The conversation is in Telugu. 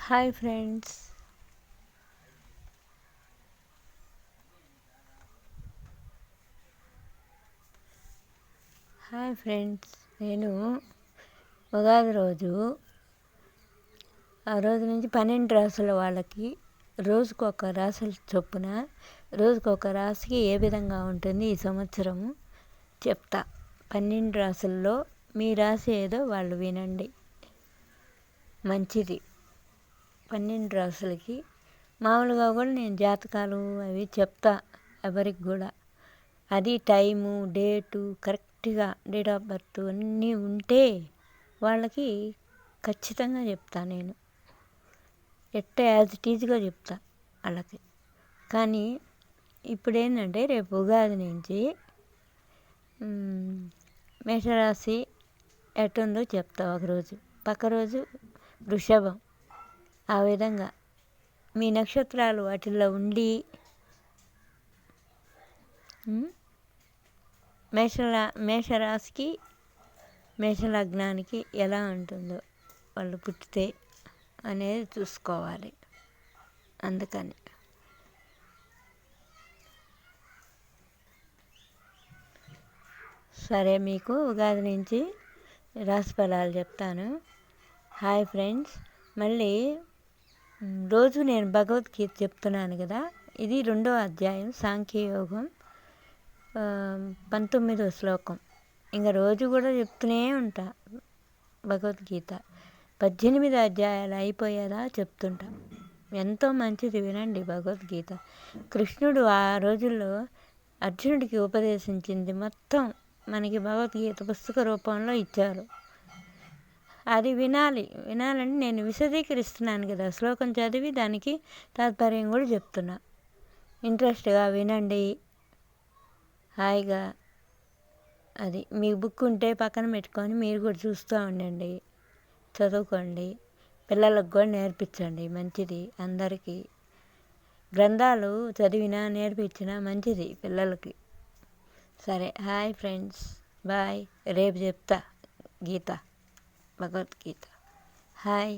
Hi friends. నేను ఉగాది రోజు ఆ రోజు నుంచి 12 రాసుల వాళ్ళకి రోజుకొక రాసుల చొప్పున రోజుకొక రాశికి ఏ విధంగా ఉంటుంది ఈ సంవత్సరము చెప్తా. 12 రాసుల్లో మీ రాశి ఏదో వాళ్ళు వినండి. మంచిది. 12 రాసులకి మామూలుగా కూడా నేను జాతకాలు అవి చెప్తా ఎవరికి కూడా. అది టైము డేటు కరెక్ట్గా డేట్ ఆఫ్ బర్త్ అన్నీ ఉంటే వాళ్ళకి ఖచ్చితంగా చెప్తా. నేను యాజ్ ఇట్ ఈజ్గా చెప్తా వాళ్ళకి. కానీ ఇప్పుడు ఏంటంటే రేపు ఉగాది నుంచి మేషరాశి ఎట్టుందో చెప్తా ఒకరోజు, పక్క రోజు వృషభం. ఆ విధంగా మీ నక్షత్రాలు వాటిల్లో ఉండి మేషరాశికి మేషలగ్నానికి ఎలా ఉంటుందో వాళ్ళు పుట్టితే అనేది చూసుకోవాలి. అందుకని సరే, మీకు ఉగాది నుంచి రాశి ఫలాలు చెప్తాను. Hi friends. మళ్ళీ రోజు నేను భగవద్గీత చెప్తున్నాను కదా, ఇది 2వ అధ్యాయం సాంఖ్యయోగం 19వ శ్లోకం. ఇంకా రోజు కూడా చెప్తూనే ఉంటా భగవద్గీత. 18 అధ్యాయాలు అయిపోయేదా చెప్తుంటా. ఎంతో మంచిది, వినండి భగవద్గీత. కృష్ణుడు ఆ రోజుల్లో అర్జునుడికి ఉపదేశించింది మొత్తం మనకి భగవద్గీత పుస్తక రూపంలో ఇచ్చారు. అది వినాలని నేను విశదీకరిస్తున్నాను కదా, శ్లోకం చదివి దానికి తాత్పర్యం కూడా చెప్తున్నా. ఇంట్రెస్ట్గా వినండి హాయిగా. అది మీ బుక్ ఉంటే పక్కన పెట్టుకొని మీరు కూడా చూస్తూ ఉండండి, చదువుకోండి. పిల్లలకు కూడా నేర్పించండి, మంచిది. అందరికీ గ్రంథాలు చదివినా నేర్పించినా మంచిది పిల్లలకి. సరే, హాయ్ ఫ్రెండ్స్, బాయ్. రేపు చెప్తా భగవద్గీత. హాయ్.